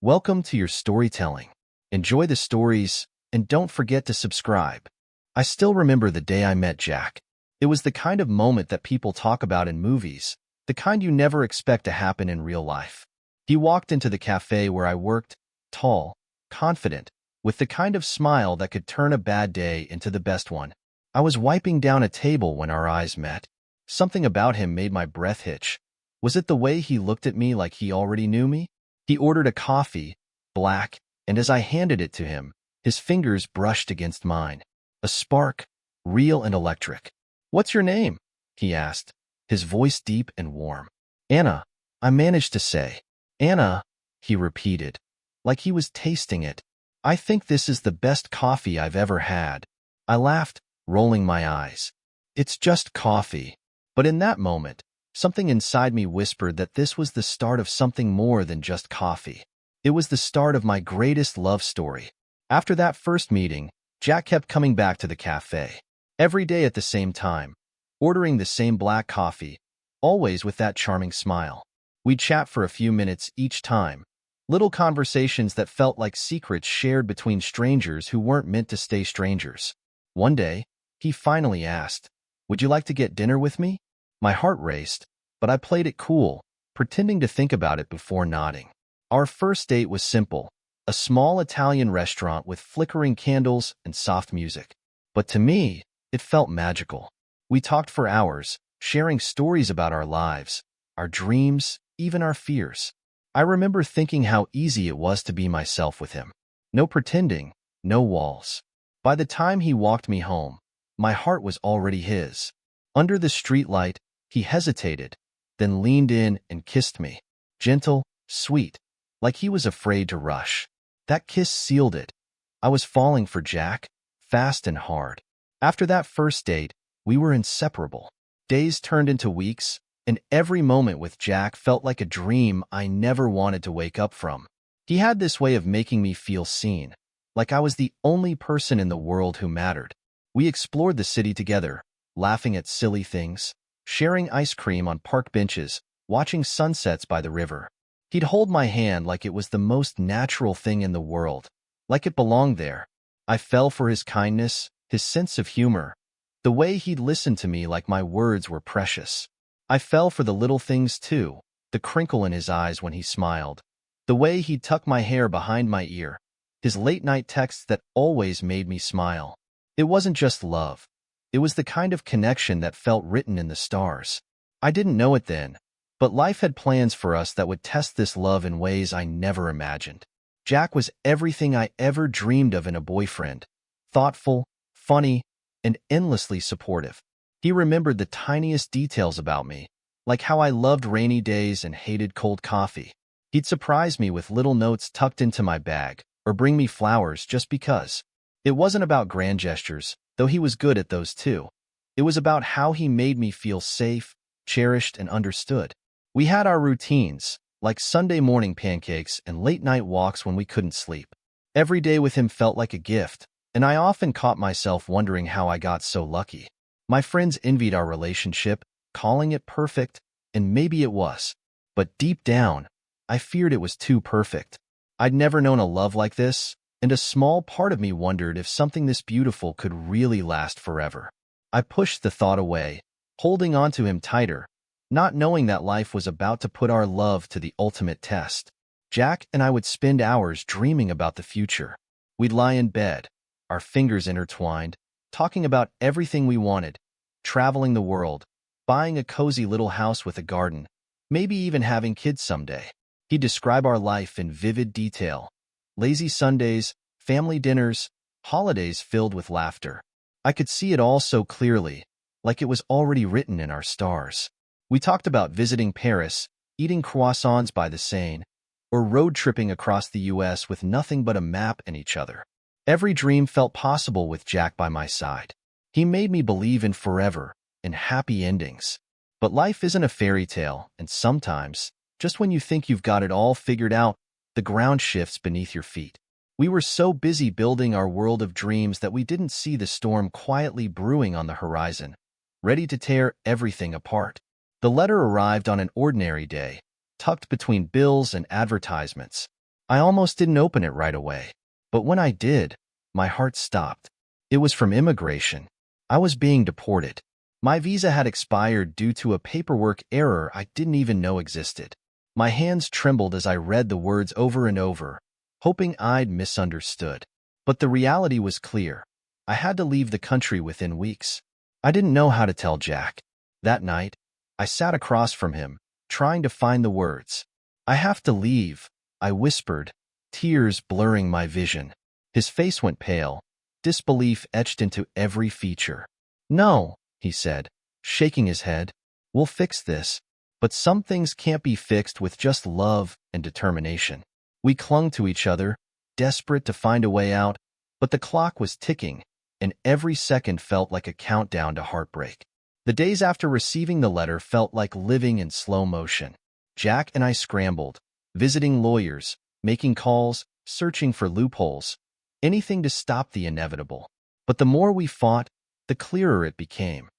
Welcome to your storytelling. Enjoy the stories, and don't forget to subscribe. I still remember the day I met Jack. It was the kind of moment that people talk about in movies, the kind you never expect to happen in real life. He walked into the cafe where I worked, tall, confident, with the kind of smile that could turn a bad day into the best one. I was wiping down a table when our eyes met. Something about him made my breath hitch. Was it the way he looked at me like he already knew me? He ordered a coffee, black, and as I handed it to him, his fingers brushed against mine. A spark, real and electric. "What's your name?" he asked, his voice deep and warm. "Anna," I managed to say. "Anna," he repeated, like he was tasting it. "I think this is the best coffee I've ever had." I laughed, rolling my eyes. "It's just coffee." But in that moment, something inside me whispered that this was the start of something more than just coffee. It was the start of my greatest love story. After that first meeting, Jack kept coming back to the cafe. Every day at the same time, ordering the same black coffee, always with that charming smile. We'd chat for a few minutes each time, little conversations that felt like secrets shared between strangers who weren't meant to stay strangers. One day, he finally asked, "Would you like to get dinner with me?" My heart raced, but I played it cool, pretending to think about it before nodding. Our first date was simple, a small Italian restaurant with flickering candles and soft music. But to me, it felt magical. We talked for hours, sharing stories about our lives, our dreams, even our fears. I remember thinking how easy it was to be myself with him. No pretending, no walls. By the time he walked me home, my heart was already his. Under the streetlight, he hesitated, then leaned in and kissed me. Gentle, sweet, like he was afraid to rush. That kiss sealed it. I was falling for Jack, fast and hard. After that first date, we were inseparable. Days turned into weeks, and every moment with Jack felt like a dream I never wanted to wake up from. He had this way of making me feel seen, like I was the only person in the world who mattered. We explored the city together, laughing at silly things, sharing ice cream on park benches, watching sunsets by the river. He'd hold my hand like it was the most natural thing in the world, like it belonged there. I fell for his kindness, his sense of humor, the way he'd listen to me like my words were precious. I fell for the little things too, the crinkle in his eyes when he smiled, the way he'd tuck my hair behind my ear, his late-night texts that always made me smile. It wasn't just love. It was the kind of connection that felt written in the stars. I didn't know it then, but life had plans for us that would test this love in ways I never imagined. Jack was everything I ever dreamed of in a boyfriend. Thoughtful, funny, and endlessly supportive. He remembered the tiniest details about me, like how I loved rainy days and hated cold coffee. He'd surprise me with little notes tucked into my bag, or bring me flowers just because. It wasn't about grand gestures, though he was good at those too. It was about how he made me feel safe, cherished, and understood. We had our routines, like Sunday morning pancakes and late-night walks when we couldn't sleep. Every day with him felt like a gift, and I often caught myself wondering how I got so lucky. My friends envied our relationship, calling it perfect, and maybe it was. But deep down, I feared it was too perfect. I'd never known a love like this, and a small part of me wondered if something this beautiful could really last forever. I pushed the thought away, holding on to him tighter, not knowing that life was about to put our love to the ultimate test. Jack and I would spend hours dreaming about the future. We'd lie in bed, our fingers intertwined, talking about everything we wanted, traveling the world, buying a cozy little house with a garden, maybe even having kids someday. He'd describe our life in vivid detail. Lazy Sundays, family dinners, holidays filled with laughter. I could see it all so clearly, like it was already written in our stars. We talked about visiting Paris, eating croissants by the Seine, or road tripping across the US with nothing but a map and each other. Every dream felt possible with Jack by my side. He made me believe in forever, in happy endings. But life isn't a fairy tale, and sometimes, just when you think you've got it all figured out, the ground shifts beneath your feet. We were so busy building our world of dreams that we didn't see the storm quietly brewing on the horizon, ready to tear everything apart. The letter arrived on an ordinary day, tucked between bills and advertisements. I almost didn't open it right away. But when I did, my heart stopped. It was from immigration. I was being deported. My visa had expired due to a paperwork error I didn't even know existed. My hands trembled as I read the words over and over, hoping I'd misunderstood. But the reality was clear. I had to leave the country within weeks. I didn't know how to tell Jack. That night, I sat across from him, trying to find the words. "I have to leave," I whispered, tears blurring my vision. His face went pale, disbelief etched into every feature. "No," he said, shaking his head. "We'll fix this. But some things can't be fixed with just love and determination." We clung to each other, desperate to find a way out, but the clock was ticking, and every second felt like a countdown to heartbreak. The days after receiving the letter felt like living in slow motion. Jack and I scrambled, visiting lawyers, making calls, searching for loopholes, anything to stop the inevitable. But the more we fought, the clearer it became.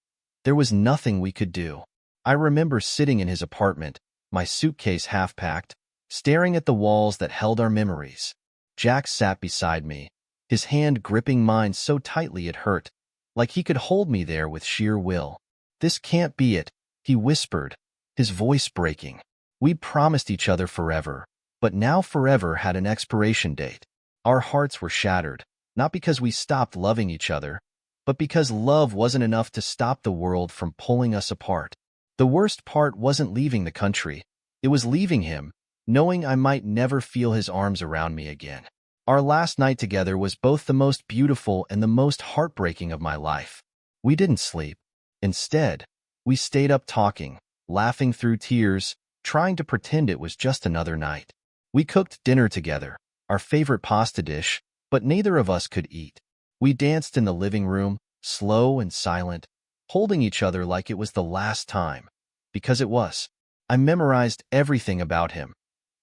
There was nothing we could do. I remember sitting in his apartment, my suitcase half-packed, staring at the walls that held our memories. Jack sat beside me, his hand gripping mine so tightly it hurt, like he could hold me there with sheer will. "This can't be it," he whispered, his voice breaking. We'd promised each other forever, but now forever had an expiration date. Our hearts were shattered, not because we stopped loving each other, but because love wasn't enough to stop the world from pulling us apart. The worst part wasn't leaving the country. It was leaving him, knowing I might never feel his arms around me again. Our last night together was both the most beautiful and the most heartbreaking of my life. We didn't sleep. Instead, we stayed up talking, laughing through tears, trying to pretend it was just another night. We cooked dinner together, our favorite pasta dish, but neither of us could eat. We danced in the living room, slow and silent, holding each other like it was the last time. Because it was. I memorized everything about him.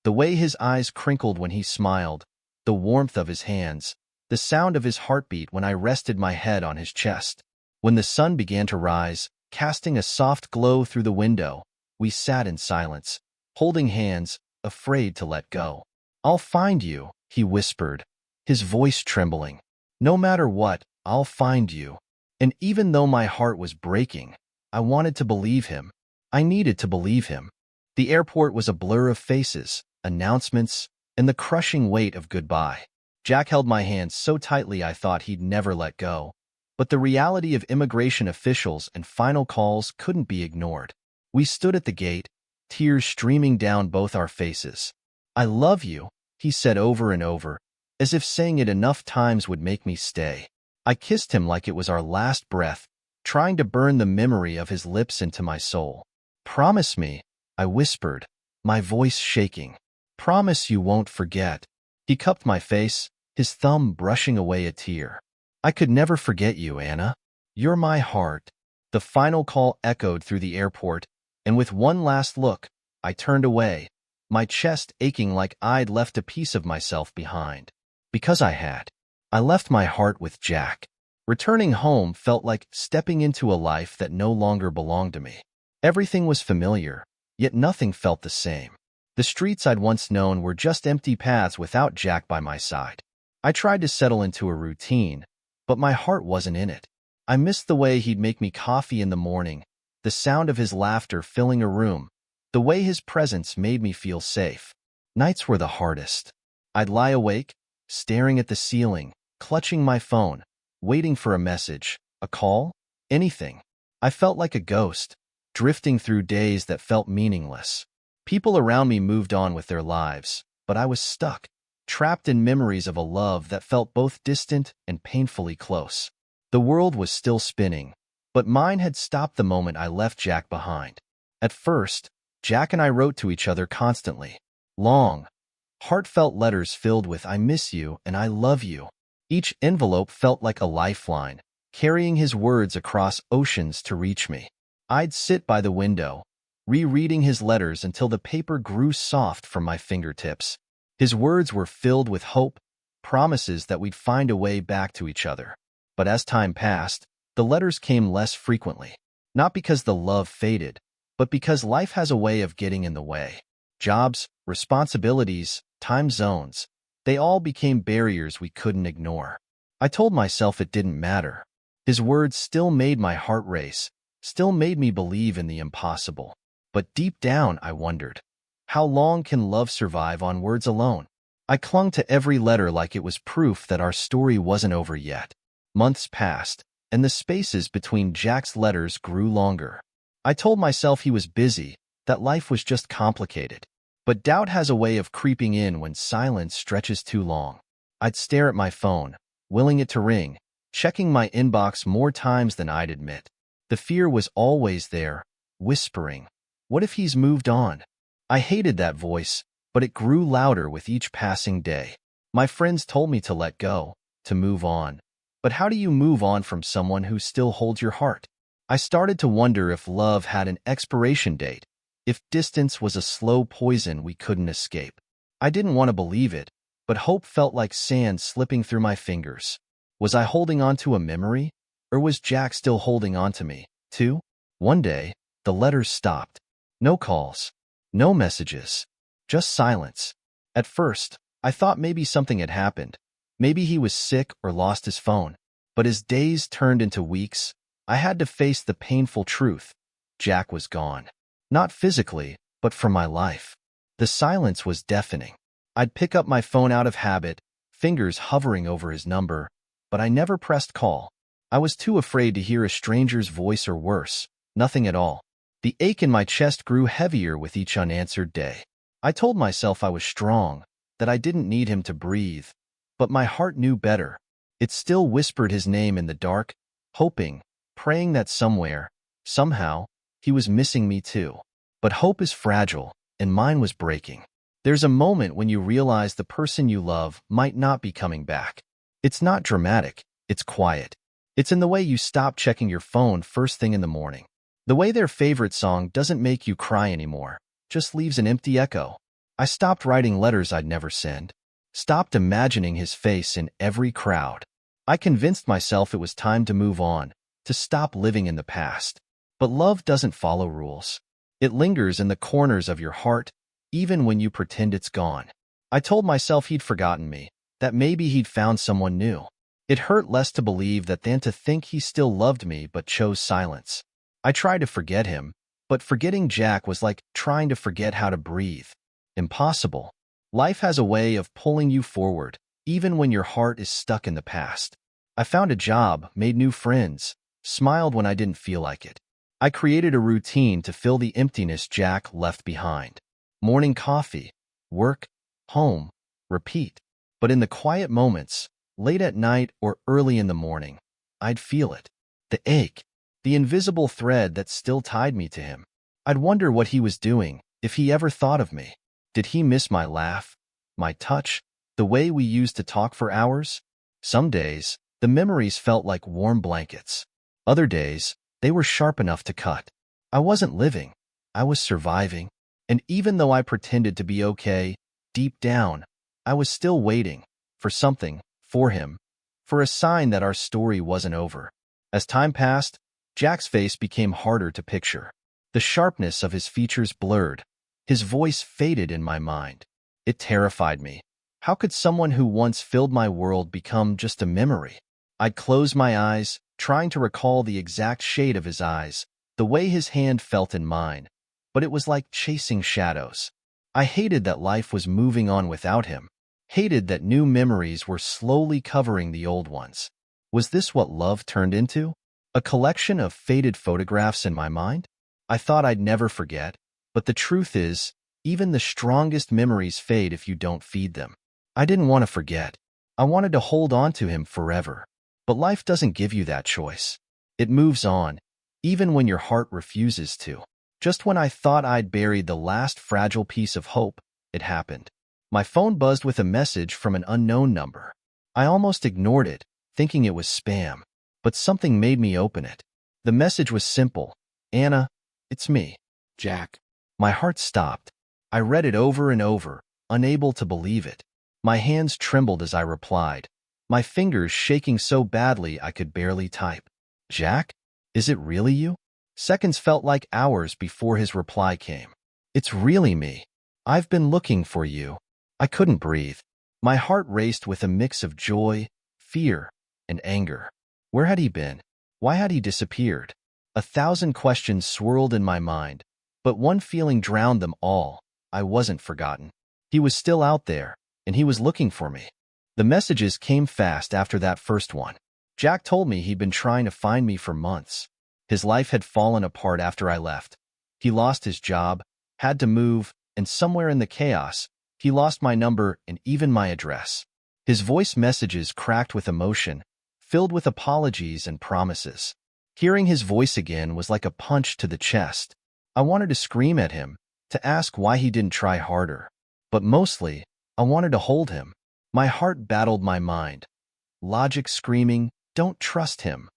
The way his eyes crinkled when he smiled, the warmth of his hands, the sound of his heartbeat when I rested my head on his chest. When the sun began to rise, casting a soft glow through the window, we sat in silence, holding hands, afraid to let go. "I'll find you," he whispered, his voice trembling. "No matter what, I'll find you." And even though my heart was breaking, I wanted to believe him. I needed to believe him. The airport was a blur of faces, announcements, and the crushing weight of goodbye. Jack held my hand so tightly I thought he'd never let go. But the reality of immigration officials and final calls couldn't be ignored. We stood at the gate, tears streaming down both our faces. "I love you," he said over and over, as if saying it enough times would make me stay. I kissed him like it was our last breath, trying to burn the memory of his lips into my soul. "Promise me," I whispered, my voice shaking. "Promise you won't forget." He cupped my face, his thumb brushing away a tear. "I could never forget you, Anna. You're my heart." The final call echoed through the airport, and with one last look, I turned away, my chest aching like I'd left a piece of myself behind. Because I had. I left my heart with Jack. Returning home felt like stepping into a life that no longer belonged to me. Everything was familiar, yet nothing felt the same. The streets I'd once known were just empty paths without Jack by my side. I tried to settle into a routine, but my heart wasn't in it. I missed the way he'd make me coffee in the morning, the sound of his laughter filling a room, the way his presence made me feel safe. Nights were the hardest. I'd lie awake, staring at the ceiling, clutching my phone, waiting for a message, a call, anything. I felt like a ghost, drifting through days that felt meaningless. People around me moved on with their lives, but I was stuck, trapped in memories of a love that felt both distant and painfully close. The world was still spinning, but mine had stopped the moment I left Jack behind. At first, Jack and I wrote to each other constantly. Long, heartfelt letters filled with "I miss you" and "I love you." Each envelope felt like a lifeline, carrying his words across oceans to reach me. I'd sit by the window, rereading his letters until the paper grew soft from my fingertips. His words were filled with hope, promises that we'd find a way back to each other. But as time passed, the letters came less frequently. Not because the love faded, but because life has a way of getting in the way. Jobs, responsibilities, time zones. They all became barriers we couldn't ignore. I told myself it didn't matter. His words still made my heart race, still made me believe in the impossible. But deep down, I wondered, how long can love survive on words alone? I clung to every letter like it was proof that our story wasn't over yet. Months passed, and the spaces between Jack's letters grew longer. I told myself he was busy, that life was just complicated. But doubt has a way of creeping in when silence stretches too long. I'd stare at my phone, willing it to ring, checking my inbox more times than I'd admit. The fear was always there, whispering, "What if he's moved on?" I hated that voice, but it grew louder with each passing day. My friends told me to let go, to move on. But how do you move on from someone who still holds your heart? I started to wonder if love had an expiration date, if distance was a slow poison we couldn't escape. I didn't want to believe it, but hope felt like sand slipping through my fingers. Was I holding on to a memory, or was Jack still holding on to me, too? One day, the letters stopped. No calls, no messages, just silence. At first, I thought maybe something had happened. Maybe he was sick or lost his phone. But as days turned into weeks, I had to face the painful truth. Jack was gone. Not physically, but from my life. The silence was deafening. I'd pick up my phone out of habit, fingers hovering over his number, but I never pressed call. I was too afraid to hear a stranger's voice or worse, nothing at all. The ache in my chest grew heavier with each unanswered day. I told myself I was strong, that I didn't need him to breathe, but my heart knew better. It still whispered his name in the dark, hoping, praying that somewhere, somehow, he was missing me too. But hope is fragile, and mine was breaking. There's a moment when you realize the person you love might not be coming back. It's not dramatic, it's quiet. It's in the way you stop checking your phone first thing in the morning. The way their favorite song doesn't make you cry anymore, just leaves an empty echo. I stopped writing letters I'd never send, stopped imagining his face in every crowd. I convinced myself it was time to move on, to stop living in the past. But love doesn't follow rules. It lingers in the corners of your heart, even when you pretend it's gone. I told myself he'd forgotten me, that maybe he'd found someone new. It hurt less to believe that than to think he still loved me but chose silence. I tried to forget him, but forgetting Jack was like trying to forget how to breathe. Impossible. Life has a way of pulling you forward, even when your heart is stuck in the past. I found a job, made new friends, smiled when I didn't feel like it. I created a routine to fill the emptiness Jack left behind. Morning coffee, work, home, repeat. But in the quiet moments, late at night or early in the morning, I'd feel it. The ache, the invisible thread that still tied me to him. I'd wonder what he was doing, if he ever thought of me. Did he miss my laugh, my touch, the way we used to talk for hours? Some days, the memories felt like warm blankets. Other days, they were sharp enough to cut. I wasn't living, I was surviving. And even though I pretended to be okay, deep down, I was still waiting for something, for him, for a sign that our story wasn't over. As time passed, Jack's face became harder to picture. The sharpness of his features blurred. His voice faded in my mind. It terrified me. How could someone who once filled my world become just a memory? I'd close my eyes, trying to recall the exact shade of his eyes, the way his hand felt in mine, but it was like chasing shadows. I hated that life was moving on without him, hated that new memories were slowly covering the old ones. Was this what love turned into? A collection of faded photographs in my mind? I thought I'd never forget, but the truth is, even the strongest memories fade if you don't feed them. I didn't want to forget. I wanted to hold on to him forever. But life doesn't give you that choice. It moves on, even when your heart refuses to. Just when I thought I'd buried the last fragile piece of hope, it happened. My phone buzzed with a message from an unknown number. I almost ignored it, thinking it was spam. But something made me open it. The message was simple. "Anna, it's me, Jack." My heart stopped. I read it over and over, unable to believe it. My hands trembled as I replied, my fingers shaking so badly I could barely type. "Jack? Is it really you?" Seconds felt like hours before his reply came. "It's really me. I've been looking for you." I couldn't breathe. My heart raced with a mix of joy, fear, and anger. Where had he been? Why had he disappeared? 1,000 questions swirled in my mind, but one feeling drowned them all. I wasn't forgotten. He was still out there, and he was looking for me. The messages came fast after that first one. Jack told me he'd been trying to find me for months. His life had fallen apart after I left. He lost his job, had to move, and somewhere in the chaos, he lost my number and even my address. His voice messages cracked with emotion, filled with apologies and promises. Hearing his voice again was like a punch to the chest. I wanted to scream at him, to ask why he didn't try harder. But mostly, I wanted to hold him. My heart battled my mind. Logic screaming, "Don't trust him,"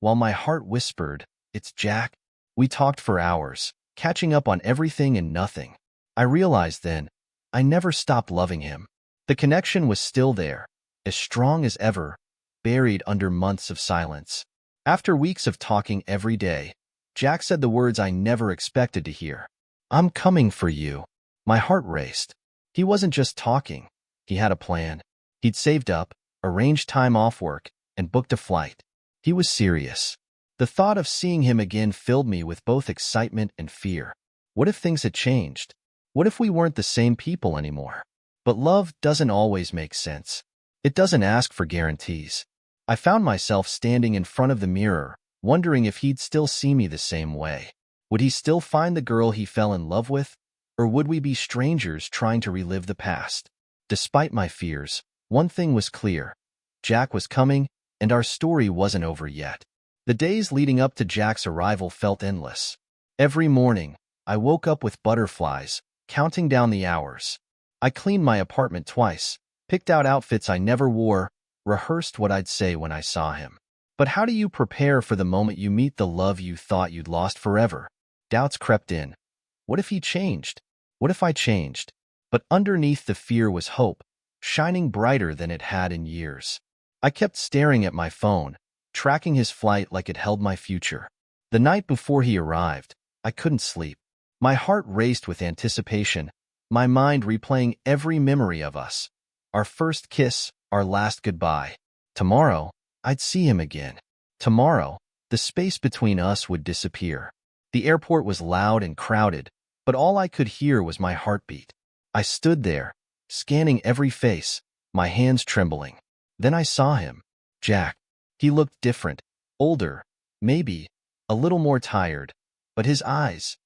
while my heart whispered, "It's Jack." We talked for hours, catching up on everything and nothing. I realized then, I never stopped loving him. The connection was still there, as strong as ever, buried under months of silence. After weeks of talking every day, Jack said the words I never expected to hear. "I'm coming for you." My heart raced. He wasn't just talking. He had a plan. He'd saved up, arranged time off work, and booked a flight. He was serious. The thought of seeing him again filled me with both excitement and fear. What if things had changed? What if we weren't the same people anymore? But love doesn't always make sense. It doesn't ask for guarantees. I found myself standing in front of the mirror, wondering if he'd still see me the same way. Would he still find the girl he fell in love with? Or would we be strangers trying to relive the past? Despite my fears, one thing was clear. Jack was coming, and our story wasn't over yet. The days leading up to Jack's arrival felt endless. Every morning, I woke up with butterflies, counting down the hours. I cleaned my apartment twice, picked out outfits I never wore, rehearsed what I'd say when I saw him. But how do you prepare for the moment you meet the love you thought you'd lost forever? Doubts crept in. What if he changed? What if I changed? But underneath the fear was hope, shining brighter than it had in years. I kept staring at my phone, tracking his flight like it held my future. The night before he arrived, I couldn't sleep. My heart raced with anticipation, my mind replaying every memory of us. Our first kiss, our last goodbye. Tomorrow, I'd see him again. Tomorrow, the space between us would disappear. The airport was loud and crowded, but all I could hear was my heartbeat. I stood there, scanning every face, my hands trembling. Then I saw him. Jack. He looked different, older, maybe, a little more tired, but his eyes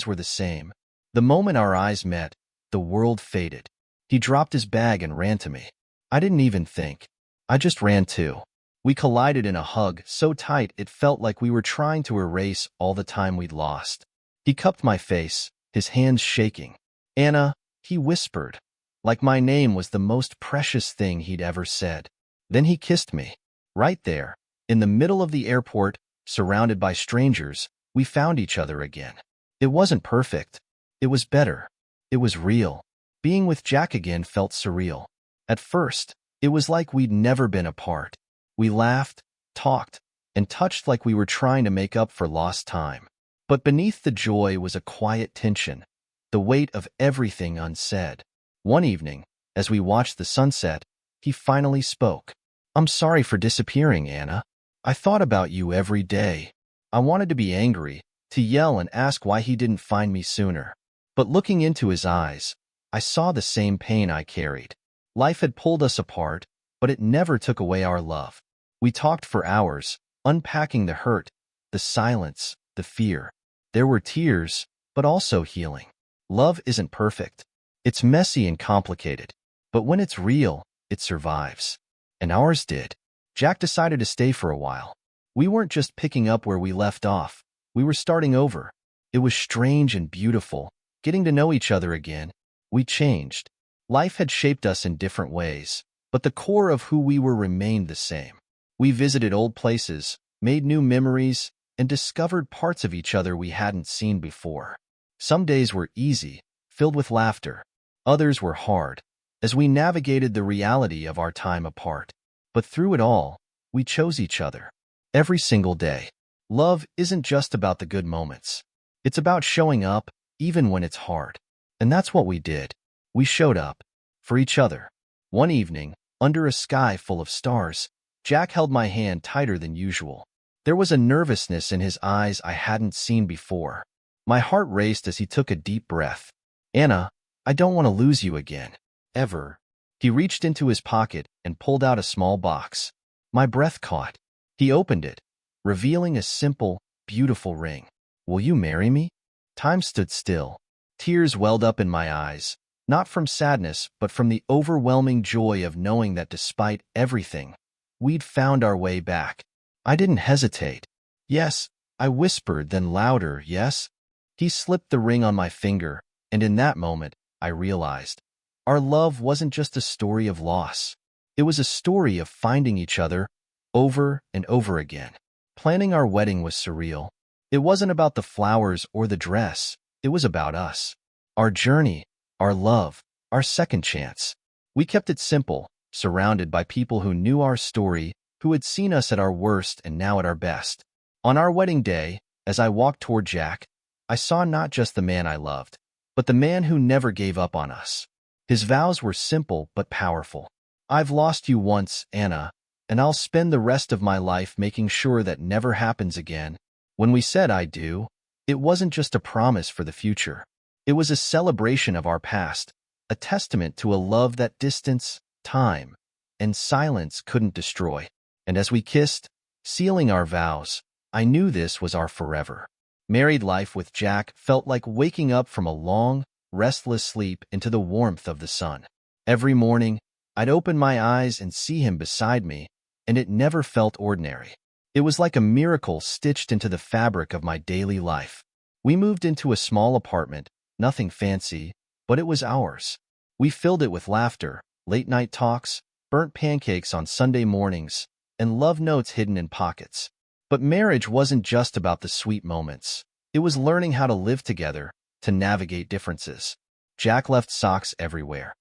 were the same. The moment our eyes met, the world faded. He dropped his bag and ran to me. I didn't even think. I just ran too. We collided in a hug so tight it felt like we were trying to erase all the time we'd lost. He cupped my face, his hands shaking. "Anna," he whispered, like my name was the most precious thing he'd ever said. Then he kissed me. Right there, in the middle of the airport, surrounded by strangers, we found each other again. It wasn't perfect. It was better. It was real. Being with Jack again felt surreal. At first, it was like we'd never been apart. We laughed, talked, and touched like we were trying to make up for lost time. But beneath the joy was a quiet tension, the weight of everything unsaid. One evening, as we watched the sunset, he finally spoke. "I'm sorry for disappearing, Anna. I thought about you every day." I wanted to be angry, to yell and ask why he didn't find me sooner. But looking into his eyes, I saw the same pain I carried. Life had pulled us apart, but it never took away our love. We talked for hours, unpacking the hurt, the silence, the fear. There were tears, but also healing. Love isn't perfect. It's messy and complicated. But when it's real, it survives. And ours did. Jack decided to stay for a while. We weren't just picking up where we left off. We were starting over. It was strange and beautiful, getting to know each other again. We changed. Life had shaped us in different ways, but the core of who we were remained the same. We visited old places, made new memories, and discovered parts of each other we hadn't seen before. Some days were easy, filled with laughter. Others were hard, as we navigated the reality of our time apart. But through it all, we chose each other. Every single day. Love isn't just about the good moments. It's about showing up, even when it's hard. And that's what we did. We showed up. for each other. One evening, under a sky full of stars, Jack held my hand tighter than usual. There was a nervousness in his eyes I hadn't seen before. My heart raced as he took a deep breath. "Anna, I don't want to lose you again. Ever." He reached into his pocket and pulled out a small box. My breath caught. He opened it, revealing a simple, beautiful ring. "Will you marry me?" Time stood still. Tears welled up in my eyes, not from sadness but from the overwhelming joy of knowing that despite everything, we'd found our way back. I didn't hesitate. "Yes," I whispered, then louder, "yes." He slipped the ring on my finger, and in that moment, I realized our love wasn't just a story of loss. It was a story of finding each other over and over again. Planning our wedding was surreal. It wasn't about the flowers or the dress. It was about us. Our journey, our love, our second chance. We kept it simple, surrounded by people who knew our story, who had seen us at our worst and now at our best. On our wedding day, as I walked toward Jack, I saw not just the man I loved, but the man who never gave up on us. His vows were simple but powerful. "I've lost you once, Anna, and I'll spend the rest of my life making sure that never happens again." When we said "I do," it wasn't just a promise for the future. It was a celebration of our past, a testament to a love that distance, time, and silence couldn't destroy. And as we kissed, sealing our vows, I knew this was our forever. Married life with Jack felt like waking up from a long, restless sleep into the warmth of the sun. Every morning, I'd open my eyes and see him beside me, and it never felt ordinary. It was like a miracle stitched into the fabric of my daily life. We moved into a small apartment, nothing fancy, but it was ours. We filled it with laughter, late-night talks, burnt pancakes on Sunday mornings, and love notes hidden in pockets. But marriage wasn't just about the sweet moments. It was learning how to live together, to navigate differences. Jack left socks everywhere.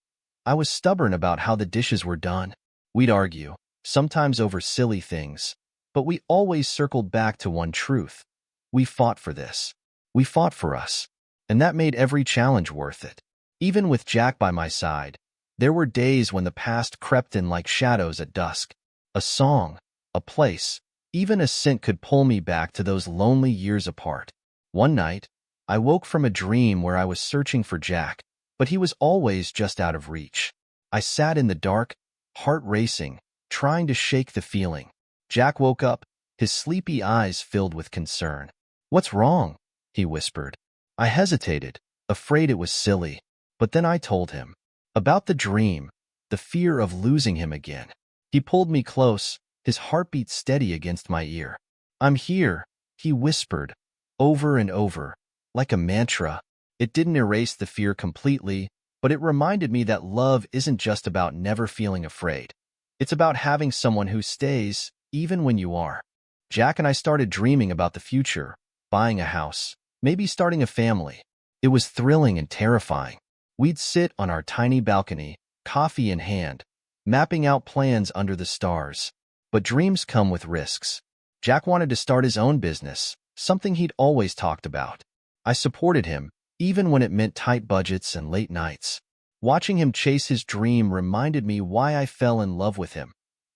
I was stubborn about how the dishes were done. We'd argue, sometimes over silly things, but we always circled back to one truth. We fought for this. We fought for us. And that made every challenge worth it. Even with Jack by my side, there were days when the past crept in like shadows at dusk. A song, a place, even a scent could pull me back to those lonely years apart. One night, I woke from a dream where I was searching for Jack, but he was always just out of reach. I sat in the dark, heart racing, trying to shake the feeling. Jack woke up, his sleepy eyes filled with concern. "What's wrong?" he whispered. I hesitated, afraid it was silly, but then I told him about the dream, the fear of losing him again. He pulled me close, his heartbeat steady against my ear. "I'm here," he whispered, over and over, like a mantra. It didn't erase the fear completely, but it reminded me that love isn't just about never feeling afraid. It's about having someone who stays, even when you are. Jack and I started dreaming about the future, buying a house, maybe starting a family. It was thrilling and terrifying. We'd sit on our tiny balcony, coffee in hand, mapping out plans under the stars. But dreams come with risks. Jack wanted to start his own business, something he'd always talked about. I supported him, even when it meant tight budgets and late nights. Watching him chase his dream reminded me why I fell in love with him.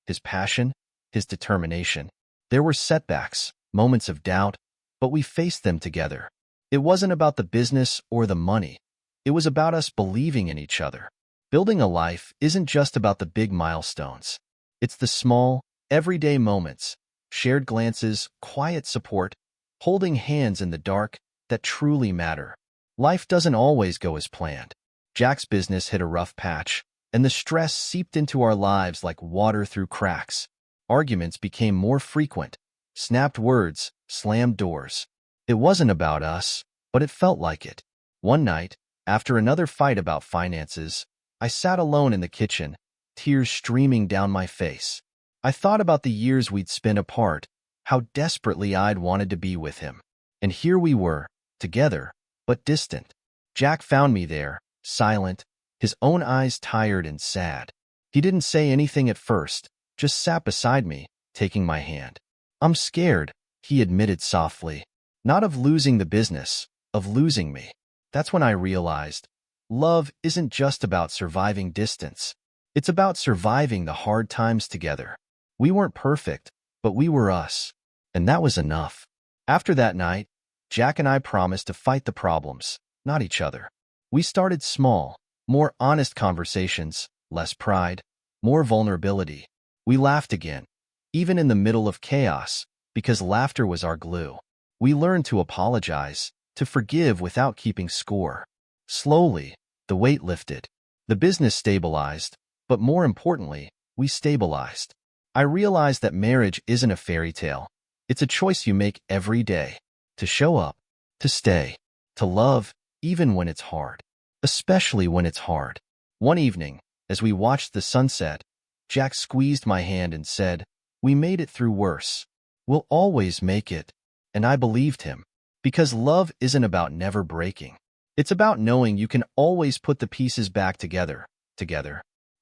His passion, his determination. There were setbacks, moments of doubt, but we faced them together. It wasn't about the business or the money. It was about us believing in each other. Building a life isn't just about the big milestones. It's the small, everyday moments, shared glances, quiet support, holding hands in the dark, that truly matter. Life doesn't always go as planned. Jack's business hit a rough patch, and the stress seeped into our lives like water through cracks. Arguments became more frequent, snapped words, slammed doors. It wasn't about us, but it felt like it. One night, after another fight about finances, I sat alone in the kitchen, tears streaming down my face. I thought about the years we'd spent apart, how desperately I'd wanted to be with him. And here we were, together, but distant. Jack found me there, silent, his own eyes tired and sad. He didn't say anything at first, just sat beside me, taking my hand. "I'm scared," he admitted softly. "Not of losing the business, of losing me." That's when I realized Love isn't just about surviving distance. It's about surviving the hard times together. We weren't perfect, but we were us. And that was enough. After that night, Jack and I promised to fight the problems, not each other. We started small, more honest conversations, less pride, more vulnerability. We laughed again, even in the middle of chaos, because laughter was our glue. We learned to apologize, to forgive without keeping score. Slowly, the weight lifted. The business stabilized, but more importantly, we stabilized. I realized that marriage isn't a fairy tale. It's a choice you make every day. To show up, to stay, to love, even when it's hard. Especially when it's hard. One evening, as we watched the sunset, Jack squeezed my hand and said, "We made it through worse. We'll always make it." And I believed him. Because love isn't about never breaking. It's about knowing you can always put the pieces back together.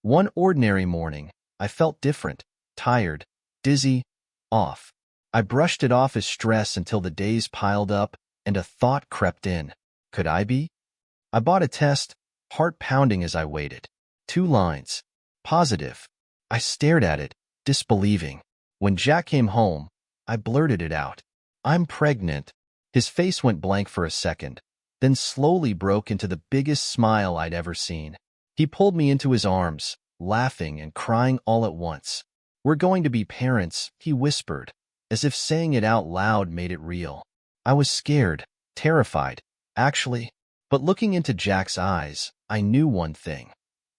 One ordinary morning, I felt different, tired, dizzy, off. I brushed it off as stress until the days piled up and a thought crept in. Could I be? I bought a test, heart pounding as I waited. 2 lines. Positive. I stared at it, disbelieving. When Jack came home, I blurted it out. "I'm pregnant." His face went blank for a second, then slowly broke into the biggest smile I'd ever seen. He pulled me into his arms, laughing and crying all at once. "We're going to be parents," he whispered, as if saying it out loud made it real. I was scared, terrified, actually. But looking into Jack's eyes, I knew one thing.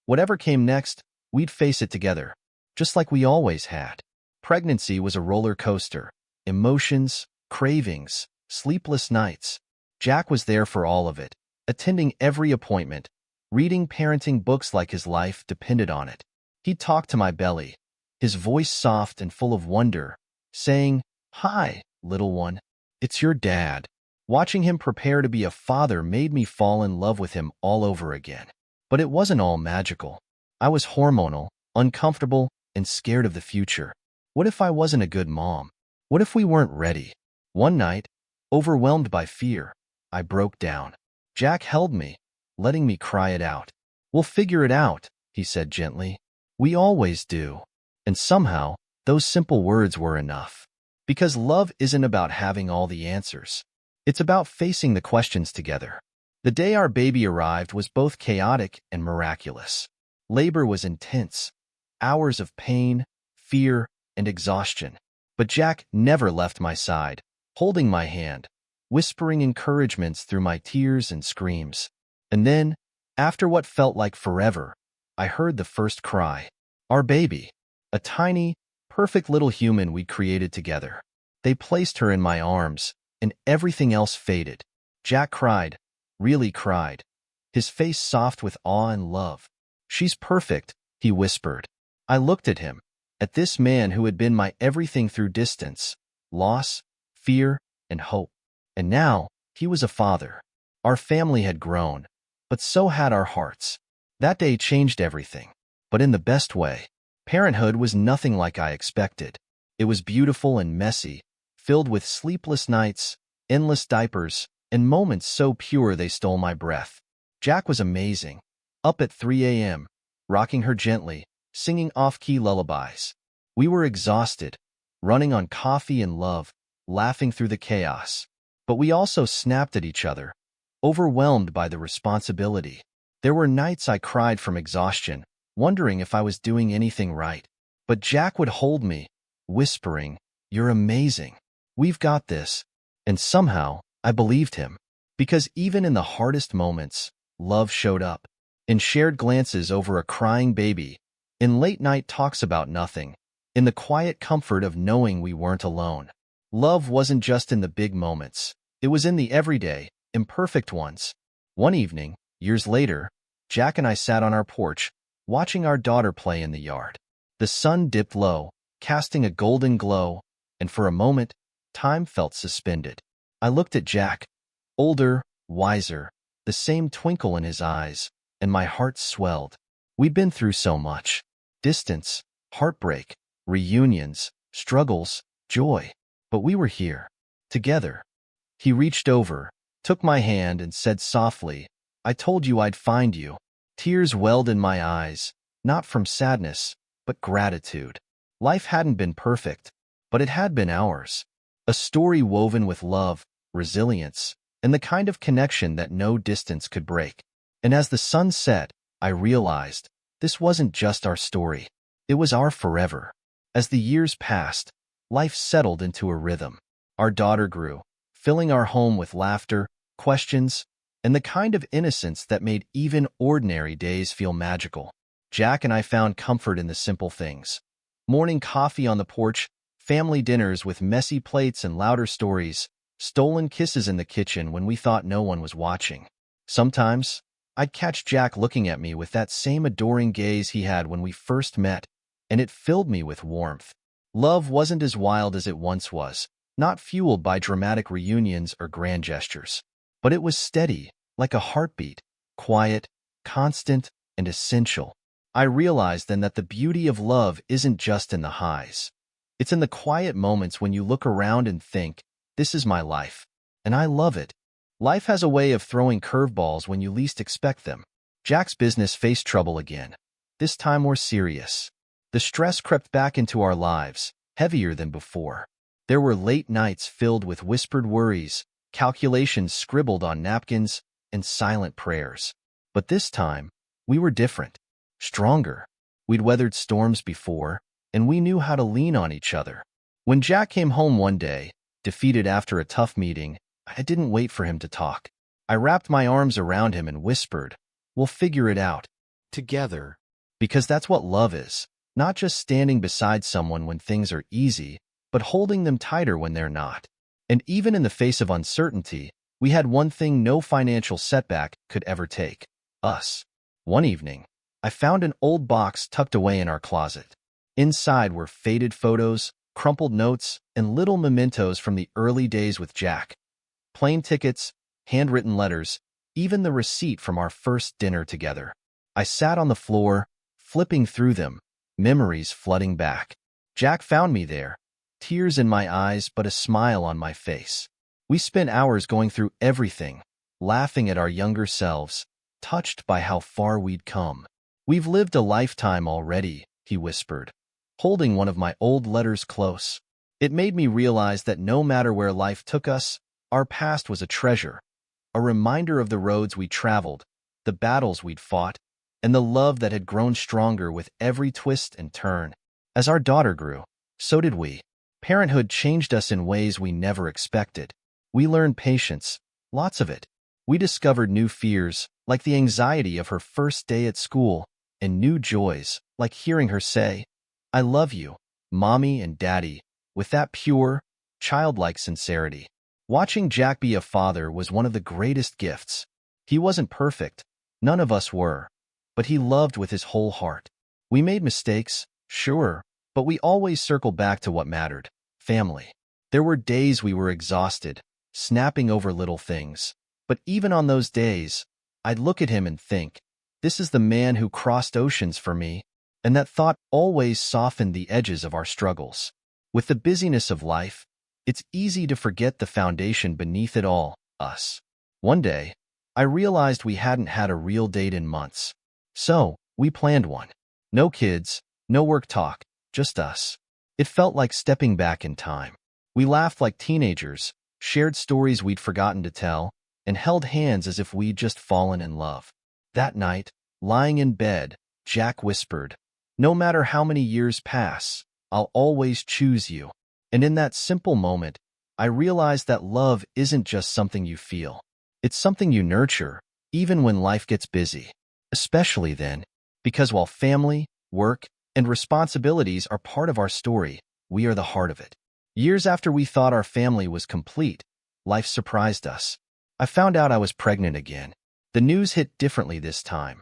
Whatever came next, we'd face it together, just like we always had. Pregnancy was a roller coaster. Emotions, cravings, sleepless nights. Jack was there for all of it, attending every appointment, reading parenting books like his life depended on it. He'd talk to my belly, his voice soft and full of wonder, saying, "Hi, little one. It's your dad." Watching him prepare to be a father made me fall in love with him all over again. But it wasn't all magical. I was hormonal, uncomfortable, and scared of the future. What if I wasn't a good mom? What if we weren't ready? One night, overwhelmed by fear, I broke down. Jack held me, letting me cry it out. "We'll figure it out," he said gently. "We always do." And somehow, those simple words were enough. Because love isn't about having all the answers. It's about facing the questions together. The day our baby arrived was both chaotic and miraculous. Labor was intense, hours of pain, fear, and exhaustion. But Jack never left my side, holding my hand, whispering encouragements through my tears and screams. And then, after what felt like forever, I heard the first cry. Our baby, a tiny, perfect little human we'd created together. They placed her in my arms, and everything else faded. Jack cried, really cried, his face soft with awe and love. "She's perfect," he whispered. I looked at him, at this man who had been my everything through distance, loss, fear, and hope. And now, he was a father. Our family had grown, but so had our hearts. That day changed everything, but in the best way. Parenthood was nothing like I expected. It was beautiful and messy, filled with sleepless nights, endless diapers, and moments so pure they stole my breath. Jack was amazing, up at 3 a.m., rocking her gently, singing off-key lullabies. We were exhausted, running on coffee and love, laughing through the chaos. But we also snapped at each other, overwhelmed by the responsibility. There were nights I cried from exhaustion, wondering if I was doing anything right. But Jack would hold me, whispering, "You're amazing. We've got this." And somehow, I believed him. Because even in the hardest moments, love showed up. In shared glances over a crying baby, in late-night talks about nothing, in the quiet comfort of knowing we weren't alone. Love wasn't just in the big moments. It was in the everyday, imperfect ones. One evening, years later, Jack and I sat on our porch, watching our daughter play in the yard. The sun dipped low, casting a golden glow, and for a moment, time felt suspended. I looked at Jack, older, wiser, the same twinkle in his eyes, and my heart swelled. We'd been through so much. Distance, heartbreak, reunions, struggles, joy. But we were here, together. He reached over, took my hand, and said softly, I told you I'd find you. Tears welled in my eyes, not from sadness, but gratitude. Life hadn't been perfect, but it had been ours. A story woven with love, resilience, and the kind of connection that no distance could break. And as the sun set, I realized this wasn't just our story. It was our forever. As the years passed, life settled into a rhythm. Our daughter grew, filling our home with laughter, questions, and the kind of innocence that made even ordinary days feel magical. Jack and I found comfort in the simple things. Morning coffee on the porch, family dinners with messy plates and louder stories, stolen kisses in the kitchen when we thought no one was watching. Sometimes, I'd catch Jack looking at me with that same adoring gaze he had when we first met, and it filled me with warmth. Love wasn't as wild as it once was, not fueled by dramatic reunions or grand gestures. But it was steady, like a heartbeat, quiet, constant, and essential. I realized then that the beauty of love isn't just in the highs. It's in the quiet moments when you look around and think, this is my life, and I love it. Life has a way of throwing curveballs when you least expect them. Jack's business faced trouble again, this time more serious. The stress crept back into our lives, heavier than before. There were late nights filled with whispered worries, calculations scribbled on napkins, and silent prayers. But this time, we were different, stronger. We'd weathered storms before, and we knew how to lean on each other. When Jack came home one day, defeated after a tough meeting, I didn't wait for him to talk. I wrapped my arms around him and whispered, "We'll figure it out. Together." Because that's what love is, not just standing beside someone when things are easy, but holding them tighter when they're not. And even in the face of uncertainty, we had one thing no financial setback could ever take: us. One evening, I found an old box tucked away in our closet. Inside were faded photos, crumpled notes, and little mementos from the early days with Jack. Plane tickets, handwritten letters, even the receipt from our first dinner together. I sat on the floor, flipping through them, memories flooding back. Jack found me there, tears in my eyes but a smile on my face. We spent hours going through everything, laughing at our younger selves, touched by how far we'd come. "We've lived a lifetime already," he whispered, holding one of my old letters close. It made me realize that no matter where life took us, our past was a treasure, a reminder of the roads we traveled, the battles we'd fought, and the love that had grown stronger with every twist and turn. As our daughter grew, so did we. Parenthood changed us in ways we never expected. We learned patience, lots of it. We discovered new fears, like the anxiety of her first day at school, and new joys, like hearing her say, "I love you, Mommy and Daddy," with that pure, childlike sincerity. Watching Jack be a father was one of the greatest gifts. He wasn't perfect, none of us were, but he loved with his whole heart. We made mistakes, sure, but we always circled back to what mattered: family. There were days we were exhausted, snapping over little things, but even on those days, I'd look at him and think, this is the man who crossed oceans for me, and that thought always softened the edges of our struggles. With the busyness of life, it's easy to forget the foundation beneath it all: us. One day, I realized we hadn't had a real date in months. So, we planned one. No kids, no work talk, just us. It felt like stepping back in time. We laughed like teenagers, shared stories we'd forgotten to tell, and held hands as if we'd just fallen in love. That night, lying in bed, Jack whispered, "No matter how many years pass, I'll always choose you." And in that simple moment, I realized that love isn't just something you feel. It's something you nurture, even when life gets busy. Especially then, because while family, work, and responsibilities are part of our story, we are the heart of it. Years after we thought our family was complete, life surprised us. I found out I was pregnant again. The news hit differently this time.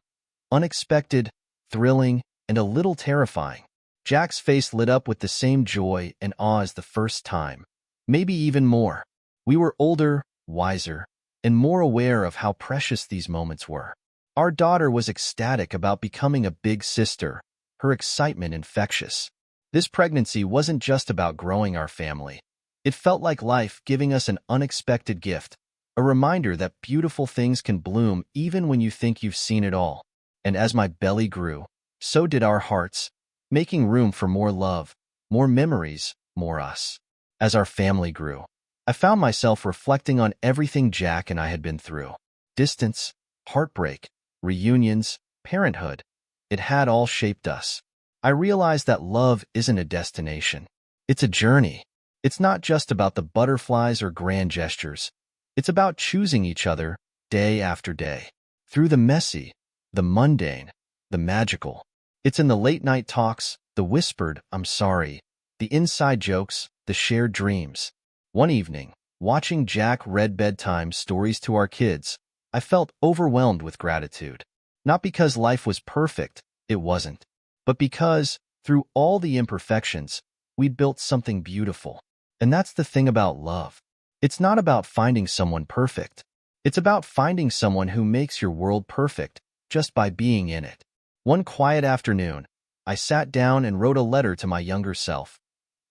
Unexpected, thrilling, and a little terrifying. Jack's face lit up with the same joy and awe as the first time, maybe even more. We were older, wiser, and more aware of how precious these moments were. Our daughter was ecstatic about becoming a big sister, her excitement infectious. This pregnancy wasn't just about growing our family. It felt like life giving us an unexpected gift, a reminder that beautiful things can bloom even when you think you've seen it all. And as my belly grew, so did our hearts, making room for more love, more memories, more us. As our family grew, I found myself reflecting on everything Jack and I had been through. Distance, heartbreak, reunions, parenthood. It had all shaped us. I realized that love isn't a destination. It's a journey. It's not just about the butterflies or grand gestures. It's about choosing each other day after day. Through the messy, the mundane, the magical. It's in the late-night talks, the whispered, "I'm sorry," the inside jokes, the shared dreams. One evening, watching Jack read bedtime stories to our kids, I felt overwhelmed with gratitude. Not because life was perfect, it wasn't, but because, through all the imperfections, we'd built something beautiful. And that's the thing about love. It's not about finding someone perfect. It's about finding someone who makes your world perfect just by being in it. One quiet afternoon, I sat down and wrote a letter to my younger self.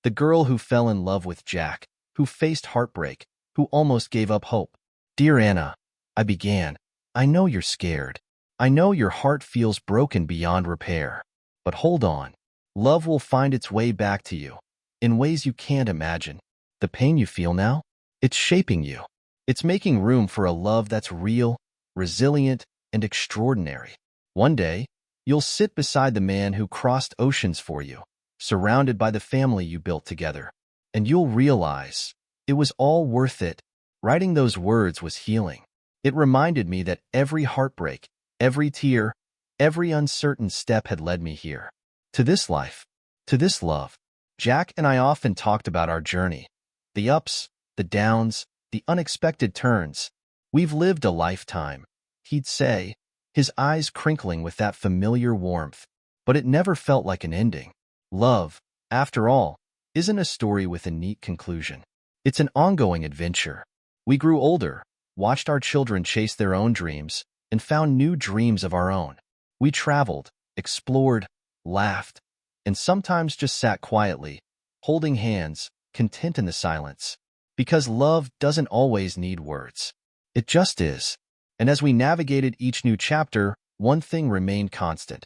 The girl who fell in love with Jack, who faced heartbreak, who almost gave up hope. "Dear Anna," I began, "I know you're scared. I know your heart feels broken beyond repair. But hold on. Love will find its way back to you, in ways you can't imagine. The pain you feel now? It's shaping you. It's making room for a love that's real, resilient, and extraordinary. One day, you'll sit beside the man who crossed oceans for you, surrounded by the family you built together. And you'll realize it was all worth it." Writing those words was healing. It reminded me that every heartbreak, every tear, every uncertain step had led me here. To this life, to this love. Jack and I often talked about our journey. The ups, the downs, the unexpected turns. "We've lived a lifetime," he'd say, his eyes crinkling with that familiar warmth. But it never felt like an ending. Love, after all, isn't a story with a neat conclusion. It's an ongoing adventure. We grew older, watched our children chase their own dreams, and found new dreams of our own. We traveled, explored, laughed, and sometimes just sat quietly, holding hands, content in the silence. Because love doesn't always need words. It just is. And as we navigated each new chapter, one thing remained constant.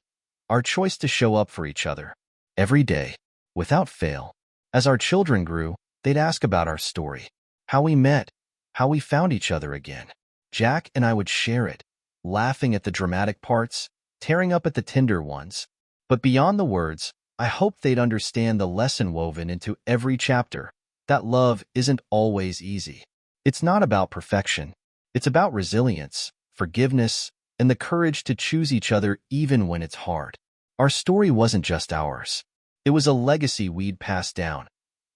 Our choice to show up for each other. Every day, without fail. As our children grew, they'd ask about our story. How we met, how we found each other again. Jack and I would share it, laughing at the dramatic parts, tearing up at the tender ones. But beyond the words, I hoped they'd understand the lesson woven into every chapter, that love isn't always easy. It's not about perfection. It's about resilience, forgiveness, and the courage to choose each other even when it's hard. Our story wasn't just ours. It was a legacy we'd passed down,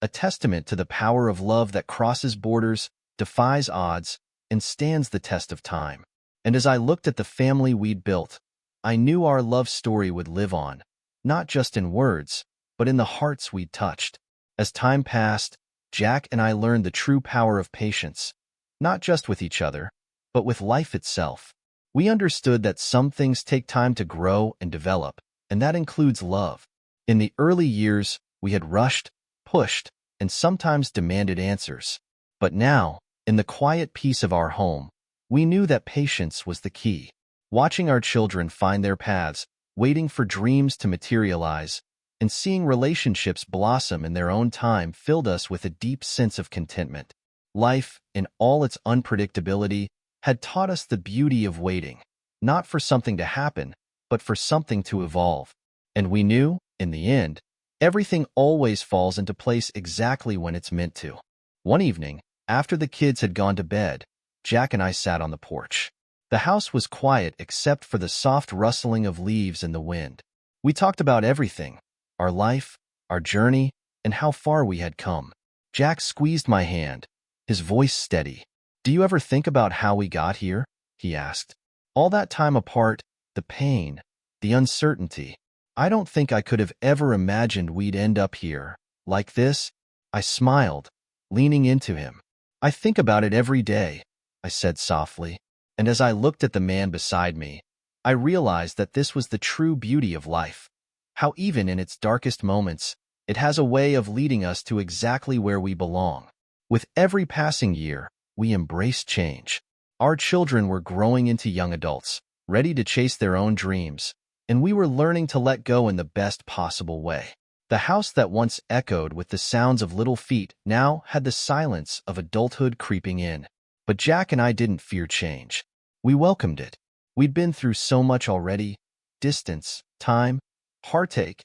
a testament to the power of love that crosses borders, defies odds, and stands the test of time. And as I looked at the family we'd built, I knew our love story would live on, not just in words, but in the hearts we'd touched. As time passed, Jack and I learned the true power of patience, not just with each other, but with life itself. We understood that some things take time to grow and develop, and that includes love. In the early years, we had rushed, pushed, and sometimes demanded answers. But now, in the quiet peace of our home, we knew that patience was the key. Watching our children find their paths, waiting for dreams to materialize, and seeing relationships blossom in their own time filled us with a deep sense of contentment. Life, in all its unpredictability, had taught us the beauty of waiting, not for something to happen, but for something to evolve. And we knew, in the end, everything always falls into place exactly when it's meant to. One evening, after the kids had gone to bed, Jack and I sat on the porch. The house was quiet except for the soft rustling of leaves in the wind. We talked about everything, our life, our journey, and how far we had come. Jack squeezed my hand, his voice steady. "Do you ever think about how we got here?" he asked. "All that time apart, the pain, the uncertainty. I don't think I could have ever imagined we'd end up here, like this." I smiled, leaning into him. "I think about it every day," I said softly. And as I looked at the man beside me, I realized that this was the true beauty of life. How even in its darkest moments, it has a way of leading us to exactly where we belong. With every passing year, we embraced change. Our children were growing into young adults, ready to chase their own dreams, and we were learning to let go in the best possible way. The house that once echoed with the sounds of little feet now had the silence of adulthood creeping in. But Jack and I didn't fear change. We welcomed it. We'd been through so much already: distance, time, heartache,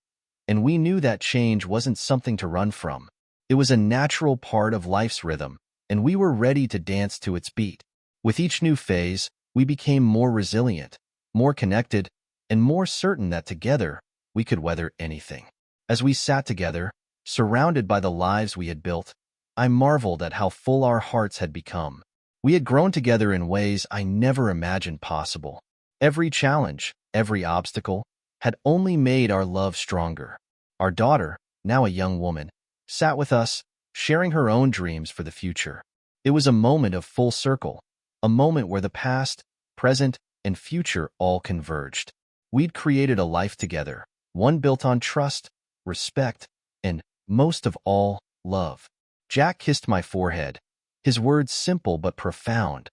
and we knew that change wasn't something to run from. It was a natural part of life's rhythm, and we were ready to dance to its beat. With each new phase, we became more resilient, more connected, and more certain that together we could weather anything. As we sat together, surrounded by the lives we had built, I marveled at how full our hearts had become. We had grown together in ways I never imagined possible. Every challenge, every obstacle, had only made our love stronger. Our daughter, now a young woman, sat with us, sharing her own dreams for the future. It was a moment of full circle, a moment where the past, present, and future all converged. We'd created a life together, one built on trust, respect, and, most of all, love. Jack kissed my forehead, his words simple but profound.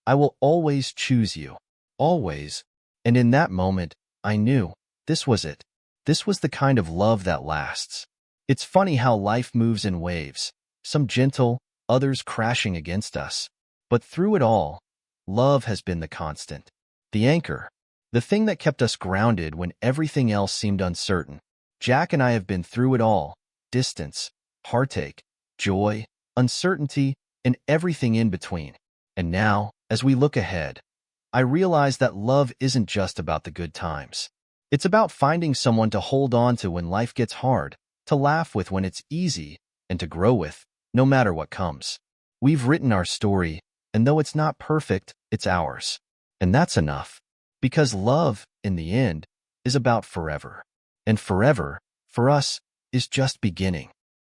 "I will always choose you. Always." And in that moment, I knew this was it. This was the kind of love that lasts. It's funny how life moves in waves, some gentle, others crashing against us. But through it all, love has been the constant, the anchor, the thing that kept us grounded when everything else seemed uncertain. Jack and I have been through it all: distance, heartache, joy, uncertainty, and everything in between. And now, as we look ahead, I realize that love isn't just about the good times. It's about finding someone to hold on to when life gets hard, to laugh with when it's easy, and to grow with, no matter what comes. We've written our story, and though it's not perfect, it's ours. And that's enough. Because love, in the end, is about forever. And forever, for us, is just beginning.